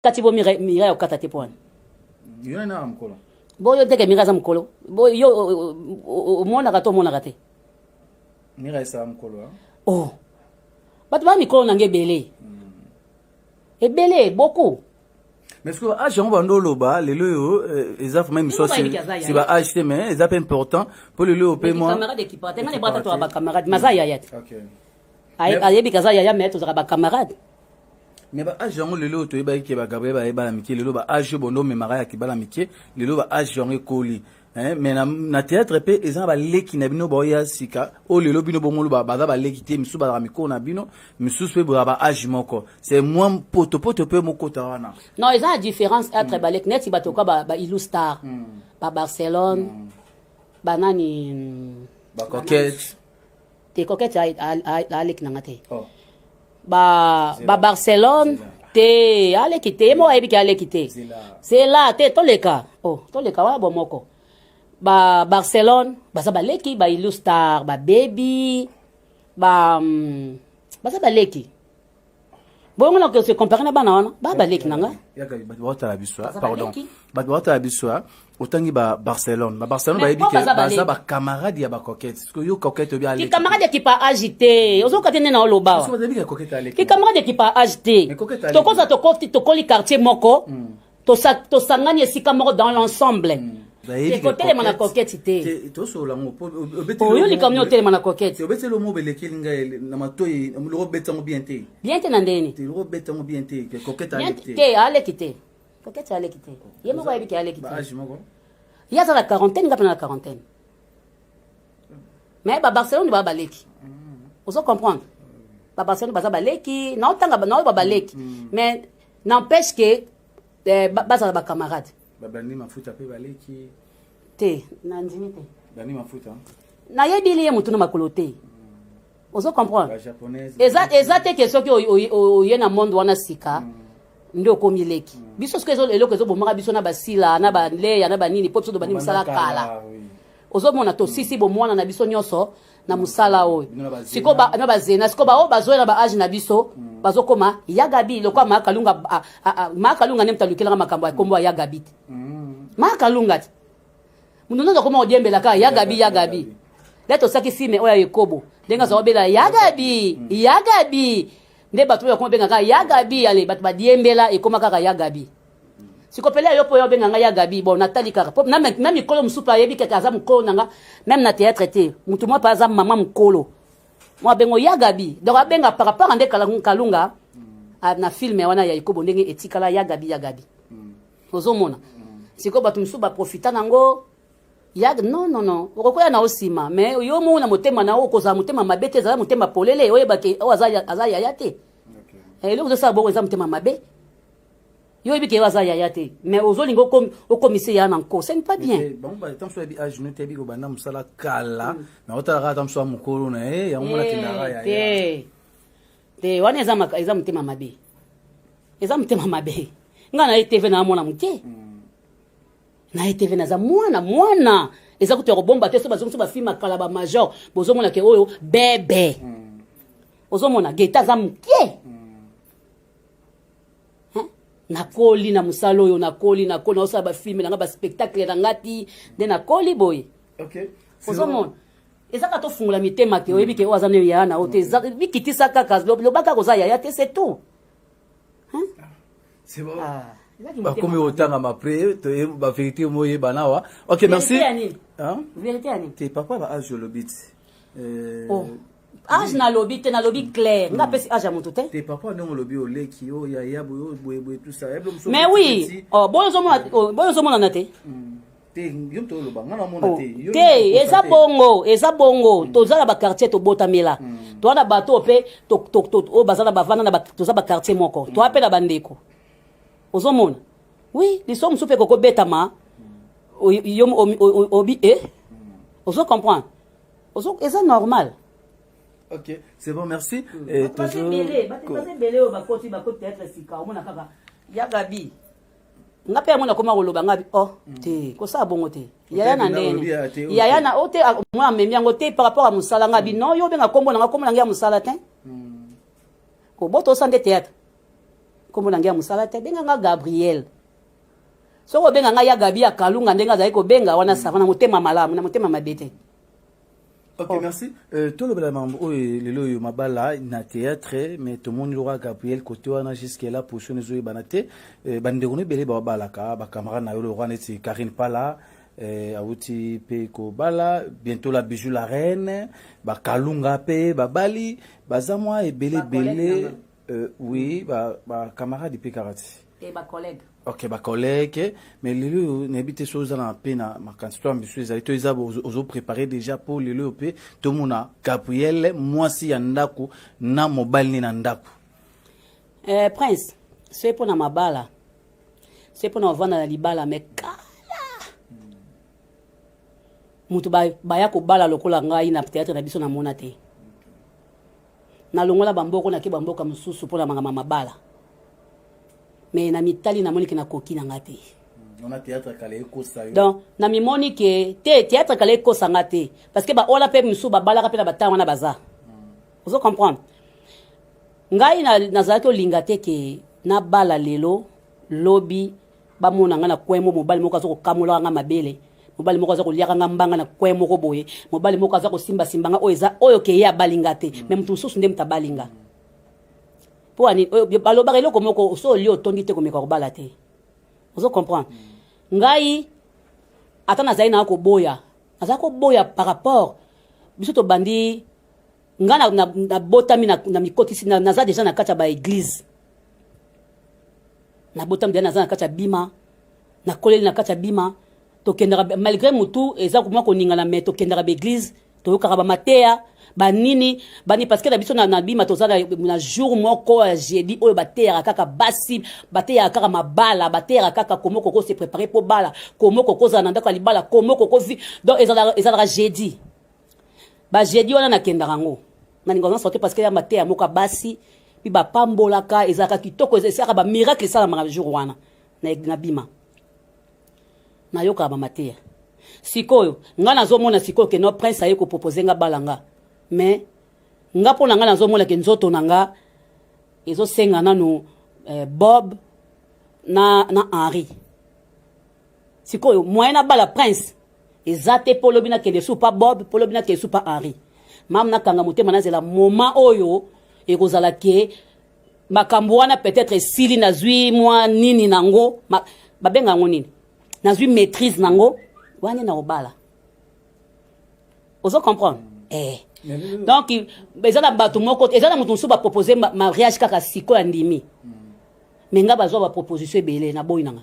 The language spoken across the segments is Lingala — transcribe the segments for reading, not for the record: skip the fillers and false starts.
Katibo mira yo kata te pon. Yo na amkolo. Bo yo teke mira za mkolo. Bo yo mona gato mona gate. Mira isa amkolo. Oh. Bat ba mikolo nange belé. Belé beaucoup. Mais ce que âge on va ndolo ba lelo yo exact même so c'est ba âge mais c'est important pour lelo pe moi. Camarade qui partent ngane brata to ba camarade mazaya yat. OK. Aye bi kaza ya mettre za ba camarade. Mais ba âge on lelo to ba ki ba gabriel ba la miki lelo ba âge bondo me mara ki ba la miki lelo ba âge on ekoli. Hein mais na théâtre pe ezan ba leki na bino ba ya sika o lelo bino bo ngolo ba ba leki te misu ba ramiko na bino misu pe ba âge moko c'est moins poto pe moko tawana. Non, ils ont une différence entre balek net si batoka ba Ilustar ba Barcelone ba nani ba coquette. Te coquette alek nangate. Oh. Ba Barcelone te alekite mo ebi ki alekite. C'est là te toleka. Oh, toleka wa bo moko. Ba Barcelone, ba sa baleki ba Ilustar, ba Baby, ba sa baleki. Bon, on a se comparer na bana ba baleki nanga. Yaga ba wata la biswa, pardon. Ba wata la biswa, otangi ba Barcelone. Ba Barcelone ba ebi ke ba sa ba camarade ya ba coquette. Parce que yo coquette bien aleki. Ki camarade qui pas agité. Ozo katene na oloba. Parce que ebi ke coquette aleki. Ki camarade qui pas agité. To koza to koli quartier moko. To sangani esika moko dans l'ensemble. C'est côté les mana coquette té. To so la mo Oh yo li kamyo té mana coquette. Obete lo mo beleki linga na matoyi lo beta mo bien té. Bien té nandeni. Té lo beta mo bien té que coquette aleki. Té aleki té. Coquette aleki té. Yemo ba ebi aleki té. Ba âge moko. Il y a la quarantaine, il y a la quarantaine. Mais ba Barcelone ba baleki. Vous comprenez? Ba Barcelone ba baleki, non tanga ba baleki. Mais n'empêche que ba ça ba camarade. Babani mafuta pe baleki. Te, nandimi te. Bani mafuta. Na yebili ye mutu na makolote. Vous comprenez? La japonaise. Exacte question que oye na monde wana sika. Ndio komi leki. Biso ce que eloko zo bomaka biso na basila na ba leya na ba nini popso do bani musala kala. Ozo mona to sisi bo mwana na biso nyoso na musala oyo. Siko ba na bazena siko ba o bazo na ba age na biso bazo koma yagabi lokwa makalunga nemta lukela makambo ya kombo yagabi. Makalunga. Mundu ndo koma odiembela ka yagabi. Leto saki filme oya yekobo. Denga zo bela yagabi. Nde batu ya kombe ngaka yagabi ale batu ba diembela e koma kaka yagabi. Sikopela yo po yo benga yagabi bon natali kaka pop na mikolo musupa yebi kaka za mukolo nanga même na théâtre te mutu mo pa za mama mukolo mo bengo yagabi donc abenga par rapport ande kalunga na filme wana ya ikobo ndenge etikala yagabi ozomona siko batu musuba profita nango non okokoya na osima mais yo mo na motema na okoza motema mabete za motema polele oyebake aza yayate eloko de sa bo za motema mabe yo ebike waza yayate mais ozolingo okomise ya nanko c'est pas bien bon ba tant so bi age ne tebi ko bana musala kala na otala tant so mukolo na ya mona tindara ya te wana eza motema mabe ngana etv na mona mutie na etv na za mwana eza kutero bomba te so bazonso ba film kala ba major bozomona ke oyo bebe ozomona geta za mukie nakoli na musalo yo nakoli na osa ba film na ba spectacle na ngati de nakoli boy. OK. Ozomona ezaka to fungula mitema ke oyebi ke oza ne yana oteza bikitisa kaka lo baka koza ya te c'est tout. Hein? C'est bon. Ba comme autant ma pré to ba vérité moye banawa. OK, merci. Hein? Vérité ani. Te papa ba age le bit. Oh. Age na lobby clair nga pesi age amutu te te papa non lobby o leki o ya boy tout ça mais oui boyo mona na te te yom to lo banga na mona te eza bongo tozala ba quartier to botamela to na bato pe to o bazala bavana na toza ba quartier moko to apela bandeko ozomona oui les sommes soupe koko betama yom obi ozo comprendre ozo eza normal. OK, c'est bon, merci. Et toujours belé ba koti théâtre sika omona kaka yagabi ngape mona koma koloba ngabi te ko sa bongo te yaya na ndene yaya na ote moi memi yango te par rapport à musala ngabi non yo benga kombo na kombo na ngia musala te ko boto sande théâtre kombo nangia musala te benga nga Gabriel soko benga nga ya Gabi ya Kalunga ndenga zali ko benga wana savana motema malamu na motema mabete. Ok, merci. Tout le monde, le mabala na théâtre, mais tout le monde aura Gabriel côté wana jusqu'à là pour nous jouer banate. Bandegone belé ba balaka, ba camarade na yo le roi neti Karine Pala, awuti pe ko bala, bientôt la bijou la reine, ba Kalunga pe, ba Bali, ba zamwa et belé. Oui, ba camarade pe karate. Et ba collègue. Ok, ba collègue, mais les lieux n'habitent choses dans la peine, ma candidature ambitieuse, les deux ont préparé déjà pour les lieux, tout le monde a Gabriel, moi si yandaku, na mobile ni nandaku. Prince, c'est pour na mabala, c'est pour na vendre la libala, mais kala. Mutu baya ko bala lokola ngai na théâtre na biso na monate. Na longola bamboko na ke bamboka mususu pour na mangama mabala. Mais na mitali na moni ke na koki na ngate. On a théâtre kalé ko sa yo. Donc na mi moni ke théâtre kalé ko sa ngate parce que ba ola pe musu ba bala ka pe na batama na baza. Vous comprendre? Ngai na zaki olingate ke na bala lelo lobby ba mona nga na kwemo mobali moko azoko kamula nga mabele. Mobali moko azoko liaka nga mbanga na kwemo ko boye. Mobali moko azoko simba simbanga oyo ke ya balingate. Même tout susu ndem ta balinga. Ani baloba relo komoko so lio tondi te komeka ko balate. Vous comprenez? Ngai atana zaina ko boya. Azako boya par rapport biso to bandi ngana na botami na mikoti sina naza déjà na kacha ba église. Na botami déjà naza na kacha bima. Na koleli na kacha bima. To kendera malgré mutu eza ko moko ninga na meto kendera ba église to yoka ba matea. Banini bani parce que la biso na bima tozala na jour moko j'ai dit oyo batera kaka basi batera kaka mabala batera kaka komoko ko se préparer pour bala komoko ko za nanda ka libala komoko ko vi donc ezala jeudi ba jeudi wana na kenda rango na ningo sorti parce que ya matera moko basi pi ba pambola ka ezaka kitoko ezaka ba miracle sala ma jour wana na bima na yoka ba matera sikoyo ngana zo mona sikoyo ke no prince aye ko proposer nga balanga. Mais nga pona nga nazo mona ke nzoto nanga ezo senga nanu Bob na Henri sikoyo moyen na bala prince ezate polo bina ke desu pa Bob polo bina ke desu pa Henri mam na kanga motema na zela moment oyo ekozala ke makambo wana peut-être sili na zui moi nini nango babenga ngo nini na zui maîtrise nango wani na obala ozo comprendre donc ezala bato moko ezala mutu musu ba proposer mariage kaka siko ya ndimi mais nga bazwa ba proposition ebele na boyi nanga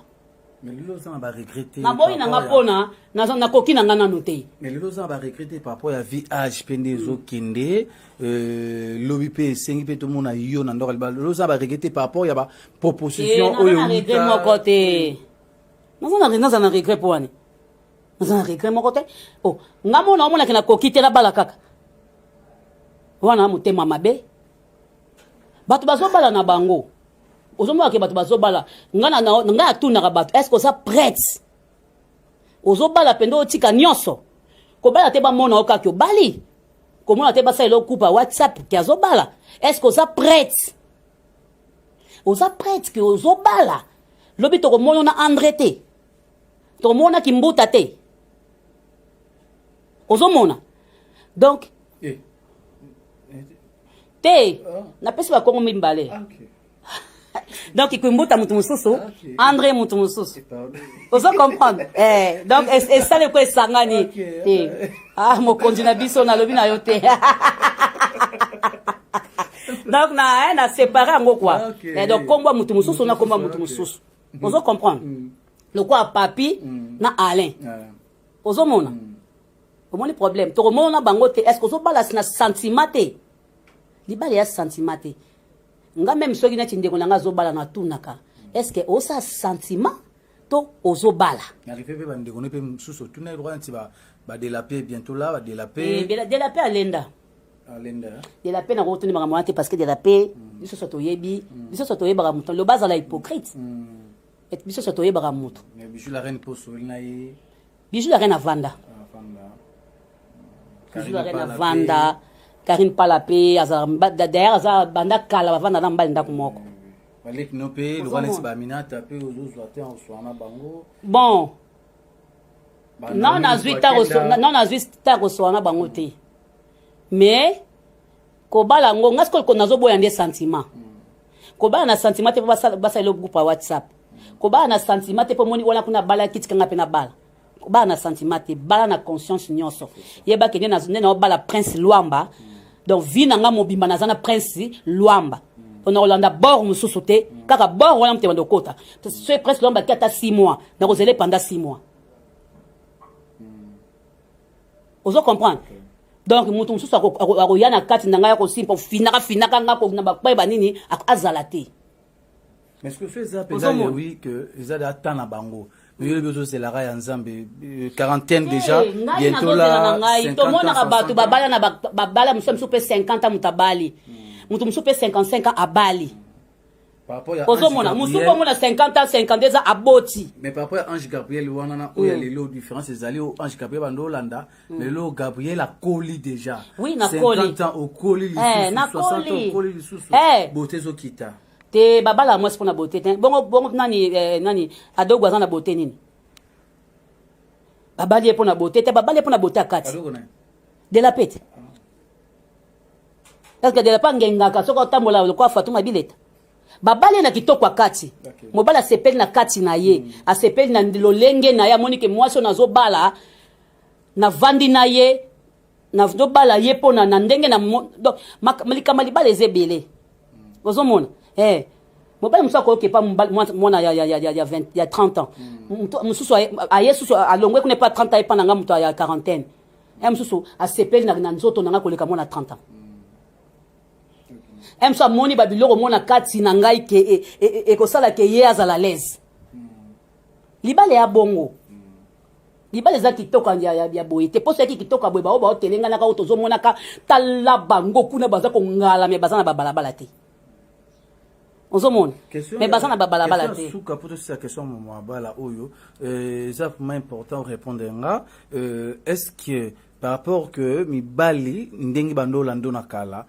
mais lelo ça va regretter na boyi nanga pona na koki nanga na noté mais lelo ça va regretter par rapport à vie âge pende zo kende lobby pe sengi pe tout monde yo na ndoko lelo ça va regretter par rapport ya ba proposition oyo regret mon côté na regret pour ani na regret mon côté oh ngamo na mona ke na koki te la bala kaka wana mutema mabe bato bazobala na bango ozomba ke bato bazobala nga atuna ka bato est-ce que ça prête ozobala pendo tika nyonso ko bala te ba mona okaki obali ko mona te ba sa elo coupa WhatsApp ke azobala est-ce que ça prête ke ozobala lobi to ko mona na André to mona kimbuta te ozomona donc te na pesi ba kongo mimbale donc ikumbuta mutu mususu André mutu mususu ozo comprendre donc ça le ko esangani mokonzi na biso na lobi na yo te donc na séparer ngo quoi donc komba mutu mususu na komba mutu mususu ozo comprendre le quoi papi na Alain ozo mona omoni problème to mona bango te est-ce que ozo bala na sentiment te libala ya sentiment te nga même soki na tindeko nanga zo bala na tunaka est-ce que osa sentiment to ozo bala n'arrive pe bandeko ne pe suso tuna droit nti ba délaper bientôt là ba délaper délaper alenda délaper na rotuni ba mwante parce que délaper biso soto yebi biso soto yeba muto le bazala hypocrite et biso soto yeba muto mais bijou la reine poso na yi bijou la reine avanda bijou la reine avanda Karine Pala pe d'ailleurs za banda kala bavanda na mbali ndako moko baleki no pe lo wana ba minata pe ozo te en soana bango bon non na zuita ko soana bango te mais ko bala ngo ngasko ko nazo boya ndé sentiment ko bala na sentiment te basa le groupe WhatsApp ko bala na sentiment te po moni wala kuna bala kitika ngape na bala ko bala na sentiment te bala na conscience nyonso yeba ke na bala prince Luamba donc vina nga mobimba na zana prince Luamba on a Rolanda bord mususu te kaka bord wana mte bandokota ce prince Luamba qui a 6 mois na kozele pendant 6 mois ozo comprendre donc mutu mususu akoya na kati na nga ya kosimpa finaka nga ko na bakpai banini azalate mais ce que fait ça peut-être oui que ils a atteint na bango mais le besoin c'est la raya nzambe quarantaine déjà bientôt là 50 ans batu babala na babala musu pe 50 ans mutabali musu pe 55 ans abali Ozomona musuko mona 50 ans 52 ans aboti mais par rapport à Ange Gabriel wana o ya lelo différence ezali au Ange Gabriel bando Hollanda lelo Gabriel a coli déjà oui na coli 50 ans au coli na 60 ans au coli lisusu beauté zo kita te babala moi pour na beauté bongo nani adogo azana beauté nini babali pour na beauté te babali pour na beauté akati adogo na de la pete parce que de la pangenga ka soko tambola ko Fatuma Bileta babali na kitoko akati mobala sepeli na kati na ye asepeli na lolenge na ya monike mwaso nazo bala na vandi na ye na do bala ye pona na ndenge na donc malika malibala ezebele ozomona mobala musa ko ke pa mwana ya 20 ya 30 ans mususu ayesusu alongwe kune pas 30 ans pa nanga muto ya quarantaine mususu asepeli na nzoto nanga koleka mwana 30 ans emsa moni babiloko mona kati na ngai ke ekosala ke ye azala l'aise libale ya bongo libale za kitoko ya boye te poso yaki kitoko boye bao telenga na ka otozo mona ka tala bango kuna baza ko ngala me baza na babalabala te ozomona me baza na babalabala te suka poto sa question mo bala oyo ça pour moi important répondre nga est-ce que par rapport que mi bali ndengi bando lando na kala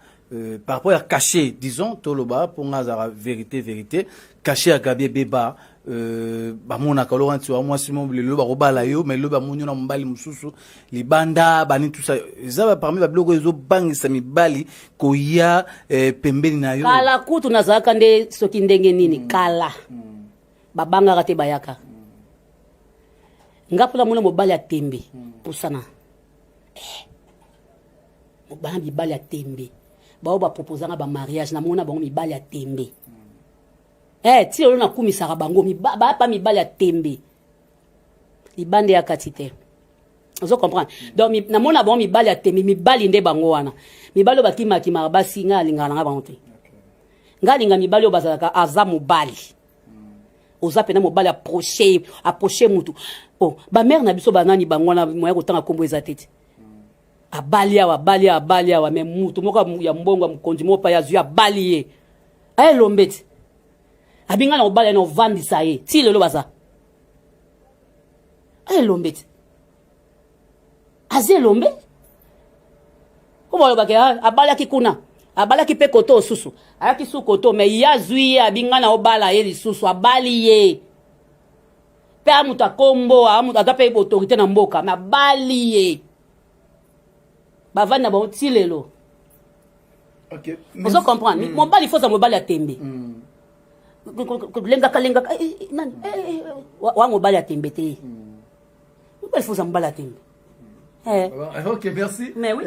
par rapport à cacher, disons, Toloba, pour la vérité, cacher à Gabi Beba, mon akaloran, tu vois, moi, si mon le roba la yo, mais le bamounion na mbali mususu, les banda, bani, tout ça, ça parmi la blogo, les bang, sami bali, koya, pembeni na yo. Kala kutu na zaka nde soki ndenge nini, kala. Babanga rate bayaka. Ngapula muna mobali ya tembe, pusana. Mobali mibali ya tembe. Bao ba proposanga ba mariage na mona bango mibali ya tembe ti lelo na kumisaka bango ba pa mibali ya tembe libande ya katite ozo comprendre donc na mona bango mibali ya tembe mibali nde bango wana mibali bakimaki mabasi nga lingana nga bango te nga linga mibali o bazalaka aza mobali oza pena mobali approcher mutu bon ba mère na biso banani bango na moya kotanga kombo ezatete abalia wa me mutu moko ya mbongo mkonzi mopa ya zuya balie ay lombeti abinga na obalia na vandi sae ti lelo baza ay lombeti azie lombe ko bolo bake abalia kikuna abalia kipe koto susu ayaki su koto me ya zuya abinga na obala ye lisusu abalie pe amuta kombo amuta tape autorité na mboka na balie bavana ba otilelo OK vous comprenez mon bali faut ça mon bali a tembe lenga nani wa mon bali a tembe te mon bali faut ça mon bali a tembe OK merci mais oui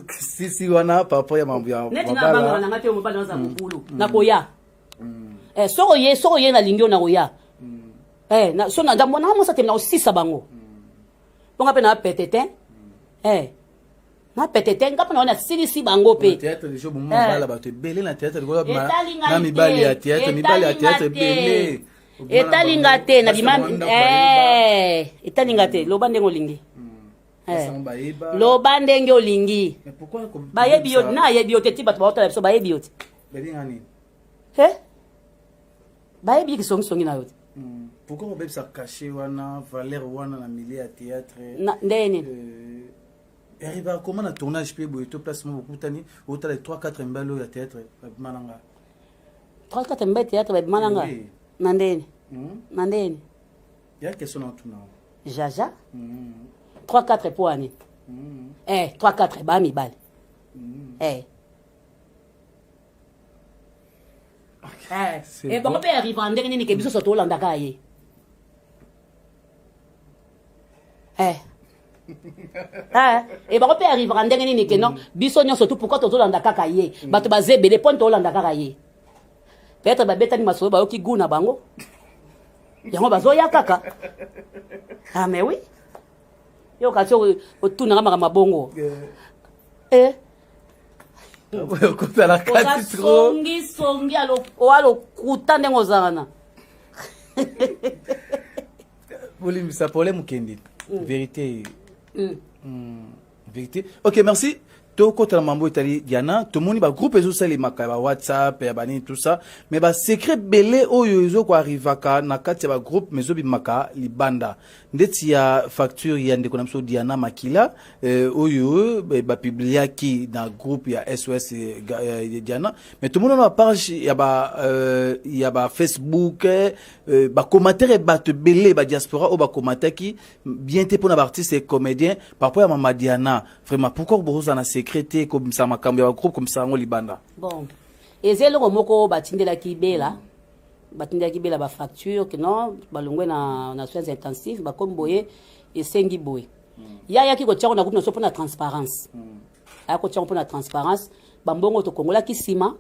si wana papa ya mambo ya baba na ngate mon bali za mukulu na koya soko ye na lingio na koya na so na ndamona mo sa temna osisa bango bonga pe na petete na petete ngapa na silisi bango pe théâtre les jours bon bala ba te belé na théâtre ko na mibali ya théâtre belé etalinga te na bimam etalinga te loba ndengo lingi loba ndenge olingi ba yebi yo na yebi yo te ti bato ba otala biso ba yebi yo te belinga ni ba yebi ki songi na yo te pourquoi on peut ça cacher wana valeur wana na milieu ya théâtre na ndene arrive à comment un tournage peut beaucoup place beaucoup tani au total 3-4 mbalo ya théâtre mananga 3-4 mbete théâtre ba mananga nandeni nandeni ya question na tuna jaja 3-4 pour année 3-4 ba mi bal et bon peut arriver en dernier ni ke biso soto landa ka ye et bon peut arriver en dernier ni ke non biso nyo surtout pourquoi to landa ka ye bato bazebe les points to landa ka ye peut-être ba betani masolo ba yoki guna bango yango bazoya kaka mais oui yo ka tso otuna ngama mabongo kota la kati trop songi alo kuta ndengo zana Volim ça problème kendi vérité vérité. OK, merci. To kota mambo itali Diana, tout le monde ba groupe ezo sali makaba WhatsApp ya bani tout ça, mais ba secret belé oyo ezo ko arrivaka na kati ba groupe mezo bi maka libanda. Ndeti ya facture ya ndeko namso Diana Makila oyo ba publia ki na groupe ya SOS Diana, mais tout le monde na page ya ba Facebook ba commentaire ba te belé ba diaspora o ba commentaire ki bien te pour na artiste et comédien par rapport à Mama Diana. Vraiment pourquoi vous en a secrété comme ça ma cambi groupe comme ça ngo libanda. Bon. Ezelo moko batindela ki bela. Batindela ki bela ba fracture que non balongwe na soins intensifs ba comme boye et sengi boye. Ya ki ko tchako na groupe na so pour la transparence. Ya ko tchako pour la transparence ba mbongo to kongola ki sima.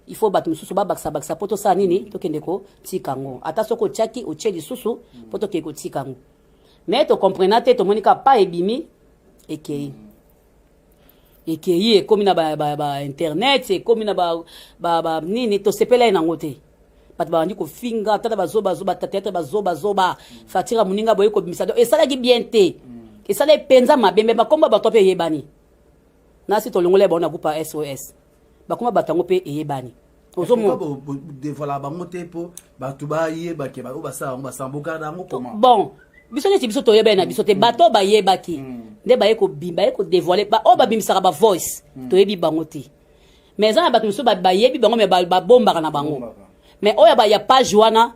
Il faut battre mususu ba baksa poto sa nini to kendeko tikango. Ata soko tchaki o tcheli susu poto keko tikango. Mais to comprenate to monika pa ebimi ekei ekomi na ba internet ekomi na ba nini to sepela ina ngote bat ba ndi ko finga tata bazoba tata bazoba fatira muninga boye ko bimisa do esala ki bien te esala penza mabembe ba komba ba tope yebani na si to longole ba na kupa SOS ba komba batango pe yebani ozo mo dévoiler ba ngote po ba tuba yeba ke ba o ba samboka da ngo comment bon biso ne biso to yeba na biso te bato ba yebaki nde ba yeko bimba yeko dévoiler ba o ba bimisaka ba voice to yebi bango te mais za bato biso ba yebi bango me ba bomba na bango mais oya ba ya page wana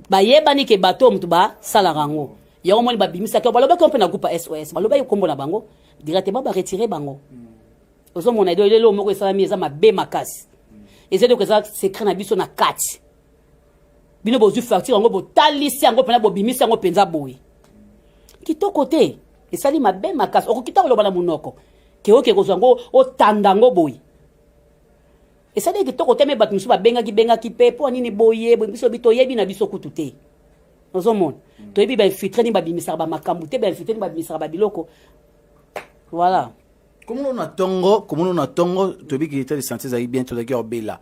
ba yebani ke bato mutu ba sala rango yango moni ba bimisaka ba loba ko na groupe SOS ba loba yikombo na bango directement ba retirer bango ozo mona do lelo moko esala mieza mabe makasi ezelo ko za secret na biso na kati bino bozu facture ngo bo talisi ngo pena bo bimisa ngo penza boy kitoko te esali mabe makasi okokita koloba na munoko ke oke kozango otandango boy esali kitoko te me bat musu benga ki pe po nini boye biso bito yebi na biso kutu te ozomona to yebi ba filtre ni ba bimisa ba makambu te ba filtre ni ba bimisa ba biloko voilà. Comment on a tongo to bi qui était de santé za bien to la guerre bella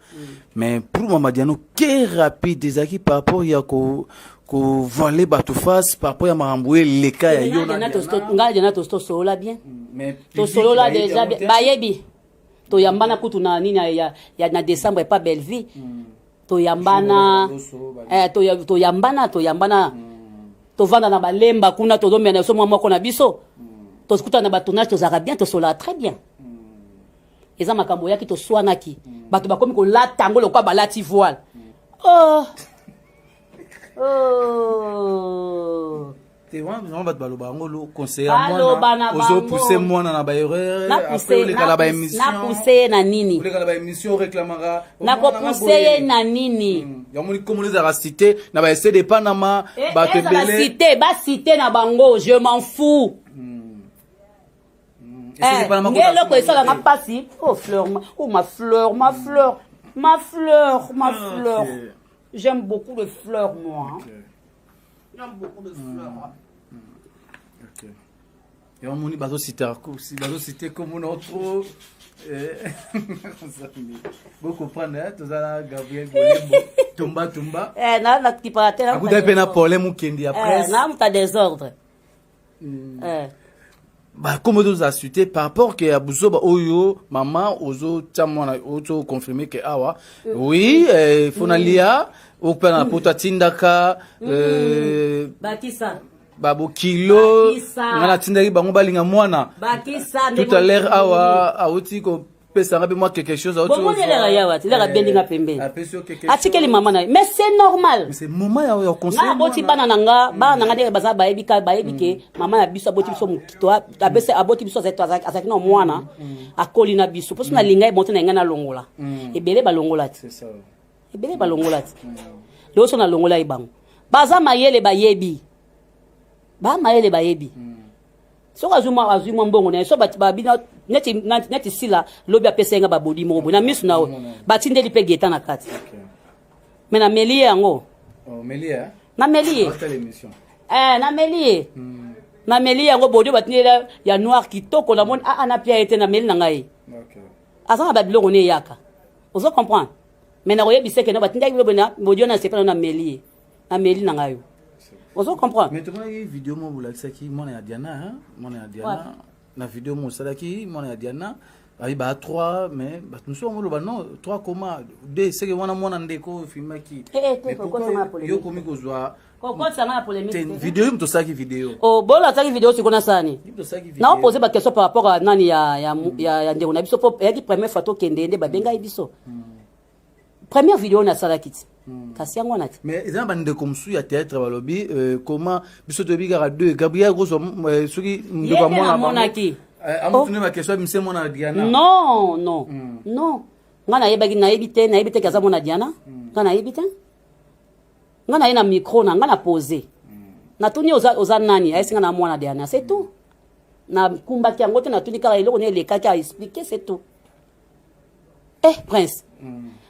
mais pour Mama Diana que rapide des aki par rapport ya ko voler bateau face par rapport à marambouer les cas ya yo na to solo bien mais to solo là déjà ba yebi to yambana kutu na nini ya na décembre pas belle vie to yambana to yambana to vanda na balemba kuna to domia na so moko na biso to skuta na batonage to zara bien to solo très bien eza makambo yaki to swanaki bato bakomi ko latango lokwa balati voile te wana bat baloba ngolo conseiller moi ozo pousser moi na ba erreur après le kala ba émission na pousser na nini le kala ba émission réclamera na ko pousser na nini ya moni comme les a cité na ba essayer de Panama ba te belé ba cité na bango je m'en fous ngelo ko esala nga pasi ma fleur j'aime beaucoup de fleurs moi j'aime beaucoup de fleurs OK et on moni bazo citer comme on trop vous comprenez tout ça Gabriel Golembo tomba na tipate na vous avez na problème ou kendi après na muta désordre bah comme vous a cité par rapport que abuzoba oyo maman ozo tamona ozo confirmer que awa oui fonalia au pana pota tindaka bakisa babo kilo ngana tindaki bango balinga mwana bakisa tout à l'heure awa auti ko pesa ngabe moi quelque chose autre. Bon, il est là, il est bendinga pembe. Atikeli maman na. Mais c'est normal. C'est moment ya conseil. Na boti bana nanga, bana nanga de baza baebi ka baebi ke maman na biso boti biso mukito, abese aboti biso zeto azaki no mwana, akoli na biso. Parce na linga e monte na ngana longola. Ebele ba longola ti. C'est ça. Ebele ba longola ti. Le so na longola ibango. Baza mayele bayebi. Ba mayele bayebi. So azuma mbongo na so babina neti sila lobi apesenga babodi mobo na misu na batindeli pe geta na kati. Mais na melie yango. Oh melie. Na melie. Na melie. Na melie yango bodi batindela ya noir kitoko na mon ana pia ete na melie na ngai. OK. Azanga babilongo ne yaka. Ozo comprendre. Mais na roye biseke na batindela bobona bodi na sepa na melie. Na melie na ngai. Ozo comprendre. Mais tu vois une vidéo mo bulakisa ki mona ya Diana hein, mona ya Diana. Na vidéo mo salaki mona ya Diana. Ayi ba 3 mais ba nous sommes lo ba non 3 comment 2 c'est que wana mona ndeko filmaki. Mais pourquoi yo komi kozwa Pourquoi ça m'a polémique? Vidéo to saki vidéo. Oh bon la saki vidéo sikona sani. Na on poser ba question par rapport à nani ya ndeko na biso po ya ki première photo kende nde ba benga biso. Première vidéo na salaki. Kasi yango nati. Mais ils ont bandé comme sous ya théâtre balobi comment biso to bigara 2 Gabriel Rosso soki ndeko mona ki. Amutune ma question mse mona Diana. Non, non. Non. Ngana yebaki na yebite kaza mona Diana. Ngana yebite. Ngana yena micro na ngana poser. Na tuni oza nani ayesi ngana mona Diana, c'est tout. Na kumbaki yango te na tuni kala iloko ne lekaki a expliquer c'est tout. Prince.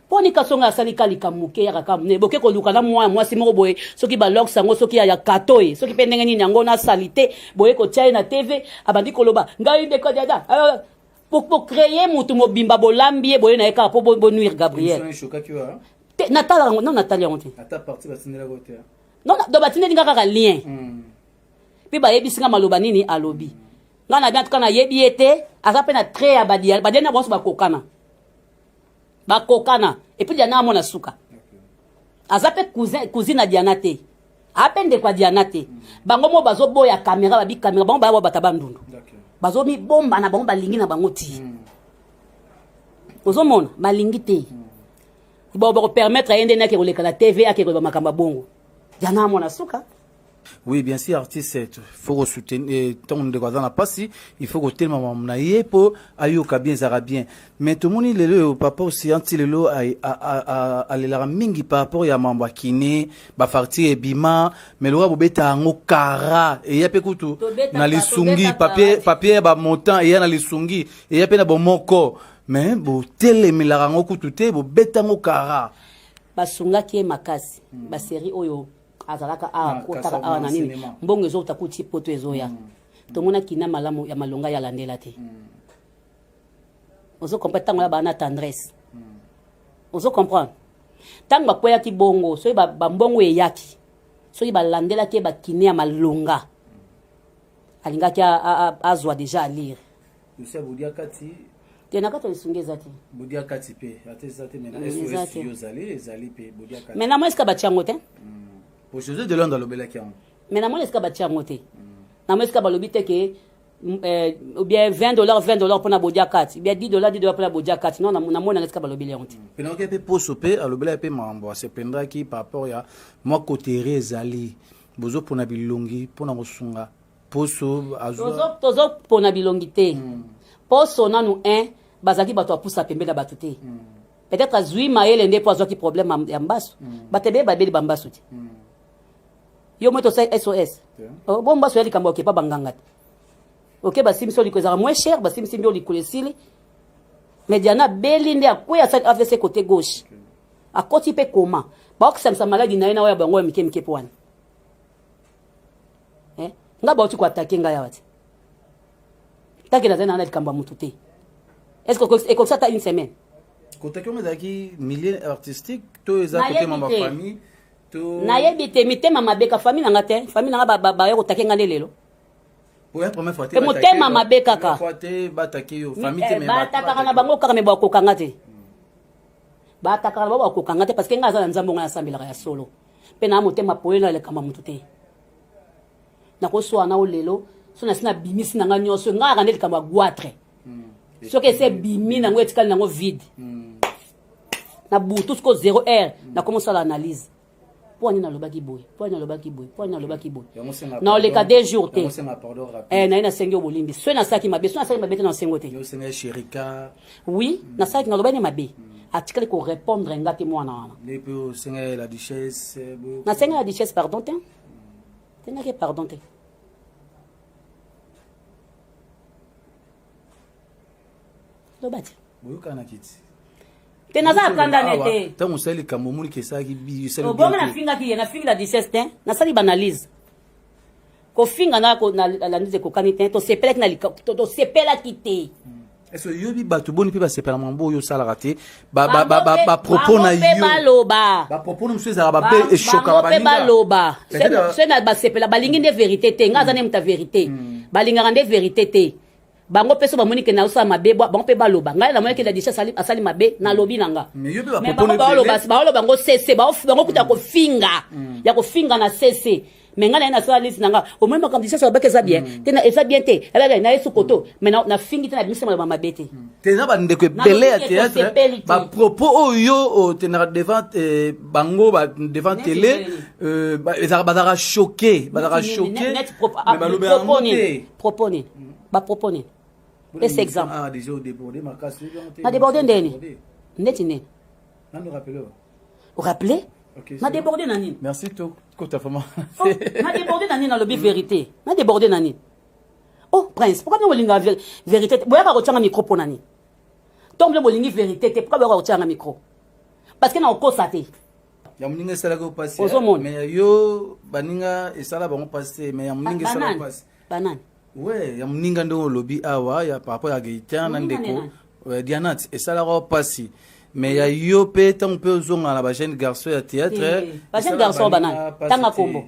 Poni kasonga salika likamuke ya kakamne boke ko lukana moi simoko boye soki ba log sango soki ya katoe soki pendenge nini yango na salité boye ko tia na TV abandi koloba ngai de ko dada pour créer mutu mobimba bolambi boye na eka po nuire Gabriel Natala non Natalia onti ata parti batinela kote non do batineli ngaka lien puis ba yebi singa maloba nini alobi ngana bien tukana yebi ete azape na très abadia badena bonso bakokana bakokana et puis Diana mona suka azape cousine Diana te apende kwa Diana te bango mo bazo boya caméra babi caméra bango ba bataba ndundu bazo mi bomba na bango balingi na bango ti ozo mona balingi te bo ba permettre yende na ke koleka la TV ake ko makamba bongo Diana mona suka. Oui, bien sûr, artiste, il faut soutenir ton de Guadana Passi, il faut que tellement m'aille pour ayoka bien zarabien. Mais tout le monde le papa aussi anti le lo a la mingi par rapport ya mamba kiné, ba farti e bima, mais le roi bobeta ngo kara et ya pekutu na lisungi papier ba montant et ya na lisungi et ya pe na bon moko. Mais bo tele milara ngo kutu bo beta ngo kara. Basunga ki makasi, ba série oyo azalaka kota na nini mbongo ezo takuti poto ezo ya to mona kina malamu ya malonga ya landela te ozo comprendre tango ya bana tendresse ozo comprendre tango bakoya ki bongo so ba mbongo eyaki so ba landela ke ba kine ya malonga alinga ki azwa déjà à lire c'est bodia kati tena kato lisungeza te bodia kati pe ateza te mena SOS yo zali pe bodia kati mena mo eska ba tiango te pour José de Londres lobela kiango mais na mo eska ba tiango te na mo eska ba lobite ke ou bien $20 pour na bodia kati bien $10 pour na bodia kati non na mo na eska ba lobela honte pena ke pe poso pe alobela pe mambo se prendra ki par rapport ya moi côté rezali bozo pour na bilongi pour na mosunga poso azwa tozo pour na bilongi te poso nanu bazaki bato apusa pembe na bato te peut-être azui maele nde po azwaki problème ya mbaso batebe babeli bambaso te yo moto sa SOS bon mbaso yali kamba okepa banganga te ok basimisi oliko ezaka moins cher basimisi mbi oliko esili mais Diana beli nde akwea sa AVC côté gauche akoti pe koma baokisamisa maladi na ye na oyo bango ya mike po wana nga bauti kuatake ngai awa te taki na zai na likambo ya mutu te est-ce que ekokisa ta une semaine kotaki ongo ezalaki milieu artistique to eza kote mama famille to nayebi te mitema mabeka famille nanga te famille nanga baye kotake nga nde lelo pour la première fois te motema mabe kaka bataki yo famille te batakaka na bango kaka me bakokanga te batakaka na bango bakokanga te parce que nga aza na nzambe nga nasambelaka ya solo mpe na motema poye na lekamba mutu te nakoswana o lelo so na sina bimisi nanga nyonso nga aka nde likambo ya goitre Ce que c'est bimi nango etikali nango vide. Na boutou ce que 0 heure na commence à l'analyse. Pour aller dans le baki boy, pour aller dans le baki boy, pour aller dans le baki boy. Dans le cas des jours té. Na ina sengyo bolimbi. Soit na saki mabe, soit na saki mabe na sengo té. Yo senga Chérika. Oui, na saki na le bani mabe. Atikali ko répondre ngati mwana wana. Les peu senga la duchesse. Na senga la duchesse pardon té. Tenga ke pardon té. Lo bati. Boyoka na kiti. Te naza kanda nete. Tant on sait les camomoules qui ça qui bi o bonga na finga ki na finga la 17 hein na sali banalise ko finga na ko na analyse ko kanite to sepela ki na to sepela kite est-ce que yobi batu boni pe ba sepela mambo yo sala raté ba propos na yo ba propos no mse za ba be choka ba ninga ba loba c'est na ba sepela balingi de vérité te nga za ne mta vérité balinga rande vérité te bango peso ba moni ke na usa mabe bango pe baloba ngai na moye ke la disha asali mabe na lobi nanga mais yo be ba propos ba loba bango cc bango kuta ko finga ya ko finga na cc mais ngai na sala liste nanga au moins comme disha ça ba ke ça bien te na esa bien te na yesu koto mais na fingi te na bimisa ma mabe te te na ba ndeko belé à théâtre ba propos oyo te na devant bango ba devant télé ba choqué mais ba propos esse exemple. Ah, déjà au débordé, ma casse. Na débordé ndeni. Ndeti ne. Na nous rappelons. Vous rappelez? OK. Na débordé nani. Merci to. Kota fama. Na débordé nani na lobi vérité. Na débordé nani. Oh, prince, pourquoi vous linga vérité? Boya ka kochanga micro pour nani. Tombe bo lingi vérité, pourquoi boya ka kochanga micro? Parce que na okosa te. Ya muninga sala ko passer. Mais yo baninga esala bango passer, mais ya muninga sala ko passer. Banane. Ouais, ya muninga ndo lobby awa ya par rapport à Gaëtan Ndeko Dianat et ça la repassi mais ya yo pe tant peu zonga la jeune garçon ya théâtre ba jeune garçon banane tanga kombo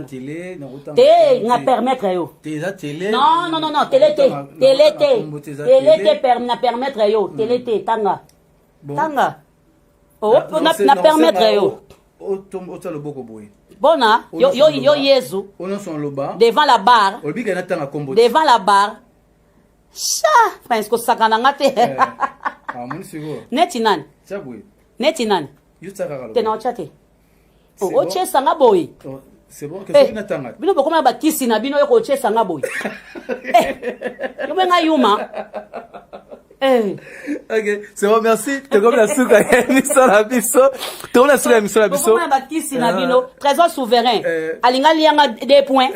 télé te na permettre yo télé non télé na permettre yo télé tanga oh na permettre yo o le boko boy. Bona, yo Yezu. Devant la barre. Devant la barre. Cha, parce que ça kana ngate. Netinan. Netinan. Te na chate. O chesa nga boy. C'est bon que c'est une tanga. Bino bokoma ba kisi na bino yo ko chesa nga boy. Yo benga yuma. Ok, c'est bon, merci. Tu comme la souka émission la biso. Tu comme la souka émission la biso. Comment Baptiste Nabino, trésor souverain. Alinga lianga 2 points.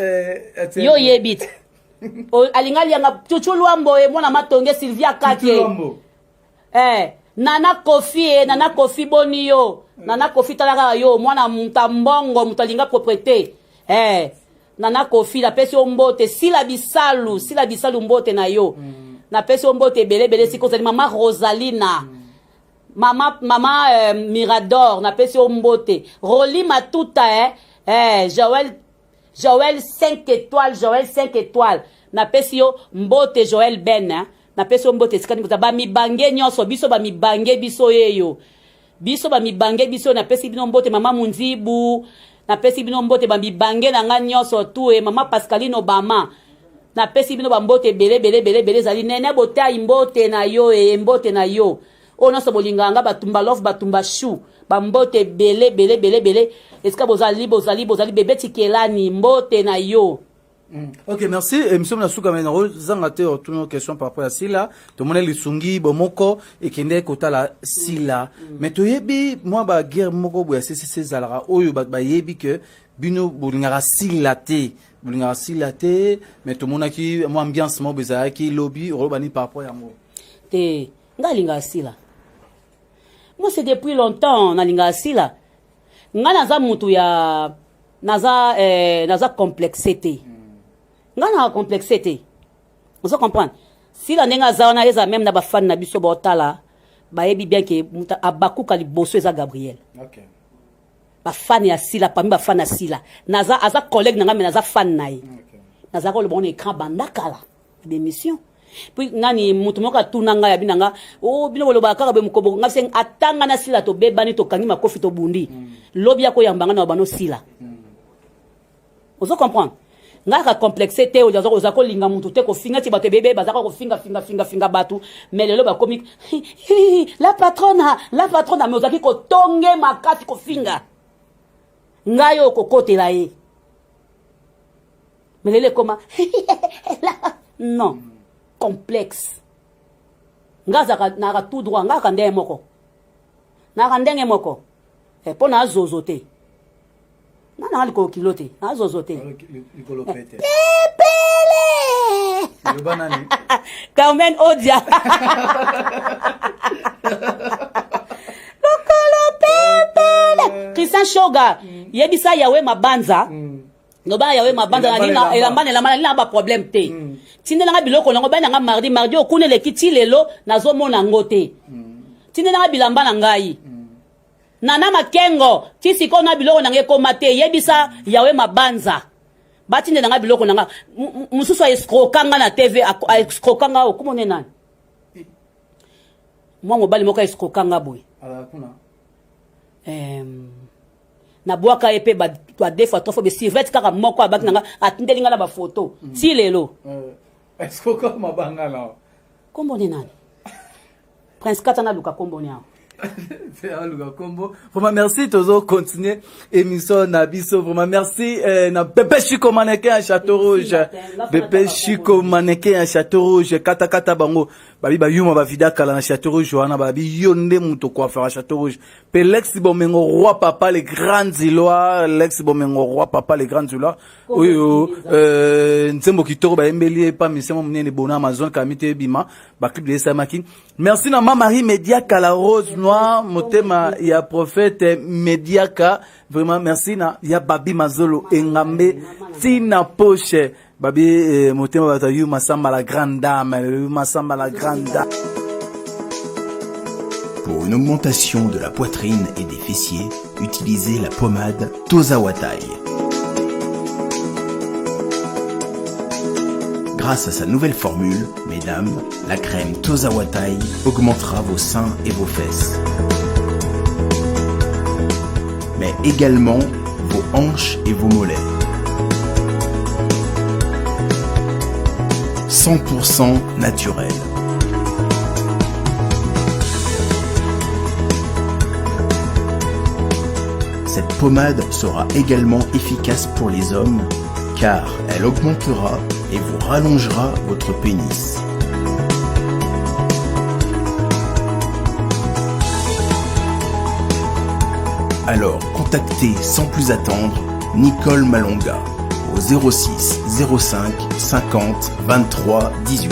Yo yebit. Alinga lianga Chuchu Luambo e mwana matonge Sylvia Kake. Nana Kofi boni yo. Nana Kofi talaka yo mwana mutambongo mutalinga propriété. Nana Kofi la pesi ombote sila bisalu mbote na yo. Na pesi ombote belé siko c'est maman Rosalina. Maman Mirador na pesi ombote. Roli Matuta Joël 5 étoiles. Na pesi yo mbote Joël Ben na pesi ombote sikani ba mi bange nyonso biso ba mi bange biso yeyo. Biso ba mi bange biso na pesi bino mbote mama Munzibu. Na pesi bino mbote ba mi bange na nga nyonso tu mama Pascaline Obama. Na pesi bino bambote belé zali nene bota imbote na yo mbote na yo ono so bolinganga batumba love batumba chou bambote belé eska bozali bébé tikelani mbote na yo. Ok, merci. Monsieur Nasuka Menaro, zangate une question par rapport à Sila. Tout le monde est sungi bomoko et qui n'est qu'au la Sila. Mais tu yebi moi ba guerre moko boya c'est zalara oyo ba yebi que bino bolingara silate. Bolingara silate mais tout le monde qui moi ambiance mo bezara qui lobby robani par rapport à moi. Te ngalinga sila. Moi c'est depuis longtemps na linga sila. Nga naza mutu ya naza complexité. Nga na complexité. Vous comprenez? Si la nenga zaona eza même na ba fan na biso botala ba yebi bien que muta abaku kali bosso eza Gabriel. OK. Ba fan ya sila parmi ba fan na sila. Naza aza collègue nanga mais naza fan na ye. OK. Naza ko le bon écran bandakala d'émission. Puis nani mutu moka tunanga ya binanga o bino boloba kaka be mukobo ngase atanga na sila to bebani to kangi makofi to bundi. Lobi yako yambanga na bano sila. Vous comprenez? ngaka complexé te oza ko linga mutu te ko finga ti bato bébé bazaka ko finga batu mais lelo ba komi la patronne mais ozaki ko tonge makati ko finga ngayo ko kotela ye mais lele koma non complexe ngaza na tout droit ngaka ndenge moko e pona zozo te nana liko kilo te zozo te likolo pete pele le banani Carmen Odia lokolo pele Christian Shoga yebisa yawe mabanza Noba yawe mabanda na nina elambana ba problème te. Tindela nga biloko nango ba nga mardi okune le kiti lelo nazo mona ngote. Tindela nga bilamba na ngai. Nana makengo tisiko na biloko nange komate yebisa yawe mabanza. Batindela nga biloko nanga mususu escrokanga na TV escrokanga okumone nani. Moi mobali moka escrokanga boy. Ala kuna. Na boaka epé ba deux fois trois fois be sivette kaka moko abaki nanga atindeli nga na ba photo ti lelo est-ce que comme mabanga là kombo ni nani Prince Katana luka kombo ni c'est un luka kombo vraiment merci tozo continuer émission na biso vraiment merci na Bébé Chico mannequin à Château Rouge Bébé Chico mannequin à Château Rouge kata bango babi ba yuma ba vida kala na Château Rouge wana babi yonde muto coiffeur à Château Rouge pe Lex Bomengo roi papa les grandes îlots Lex Bomengo roi papa les grandes îlots oyo nsembo kitoko ba embeli pa misemo munene bona Amazon kamite bima ba clip de Samaki merci na Marie Mediaka la rose noire motema ya prophète Mediaka vraiment merci na ya babi mazolo engambe tina poche babi motema bata yu masamba la grande dame masamba la grande dame. Pour une augmentation de la poitrine et des fessiers, utilisez la pommade Tozawatai. Grâce à sa nouvelle formule, mesdames, la crème Tozawatai augmentera vos seins et vos fesses, mais également vos hanches et vos mollets. 100% naturel. Cette pommade sera également efficace pour les hommes car elle augmentera et vous rallongera votre pénis. Alors contactez sans plus attendre Nicole Malonga au 06 05 50 23 18.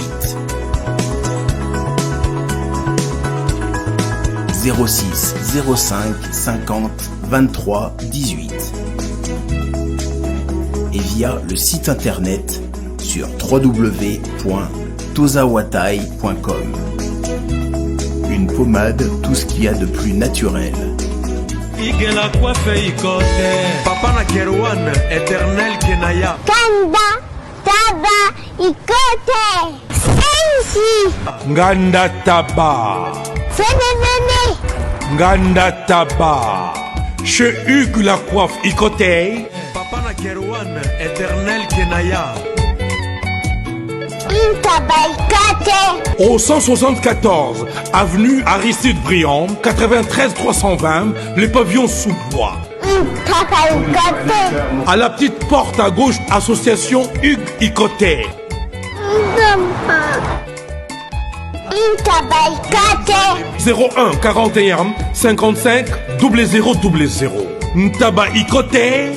06 05 50 23 18 et via le site internet sur www.tozawatai.com. Une pommade, tout ce qu'il y a de plus naturel. Papa na Kerwan, éternel Kenaya. Kanda, Taba, Ikote, Sensi. Nganda Taba. Fenenene. Nganda Taba. Chez Hugues la coiffe Ikote. Papa na Kerwan, éternel Kenaya. Au 174 avenue Aristide Briand, 93 320, les pavillons sous bois. À la petite porte à gauche, association Hugues Ikoté. 01 41 55 0000. Ntaba Ikoté.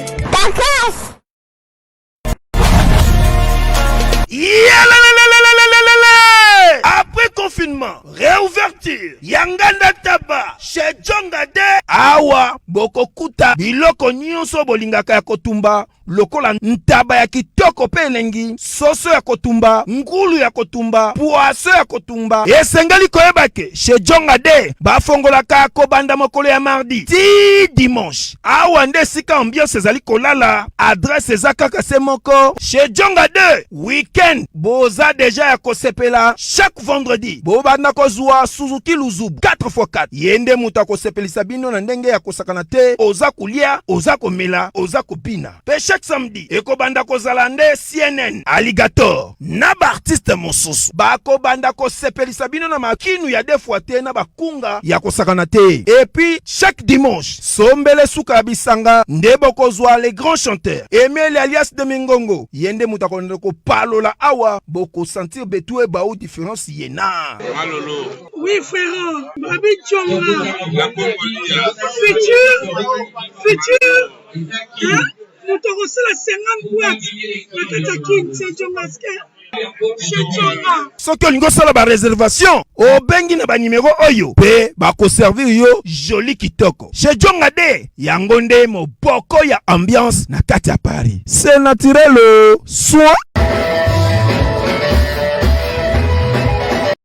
Après confinement, réouverture, Yanganda Taba, chez Djongade, Awa, Bokokuta, Biloko Nyonso Bolingaka ya Kotumba, lokola ntaba ya kitoko pe elengi, soso ya kotumba, ngulu ya kotumba, poaso ya kotumba. Esengeli koyebake, chez Djongade, bafongolaka kobanda mokolo ya mardi, ti dimanche. Awa nde sika ambiance ezali kolala, adresse ezakaka se moko, chez Djongade, weekend, boza deja ya kosepela, chaque vendredi, bobanda kozwa suzu Suzuki Luzubu 4x4 yende muta kosepelisa bino na ndenge ya kosakana te oza kulia oza komela oza kopina pe chaque samedi ekobanda kozala nde CNN Alligator na ba artiste mosusu bakobanda kosepelisa bino na makinu ya defwa te na bakunga ya kosakana te et puis chaque dimanche sombele suka bisanga nde bokozwa les grands chanteurs Emile alias de Mingongo yende muta konde ko palola awa boko sentir betue ba ou différence yena Malolo. Oui frère, Babi Tchonga. La Congolia. Futur. Hein? Nous t'aurons la 50 boîtes. La Katakin, c'est Tchonga. soki olingo sala ba réservation obengi na ba numéro oyo pe bako servir yo joli kitoko chez Djonga de yango nde moboko ya ambiance na kati ya Paris c'est naturel soin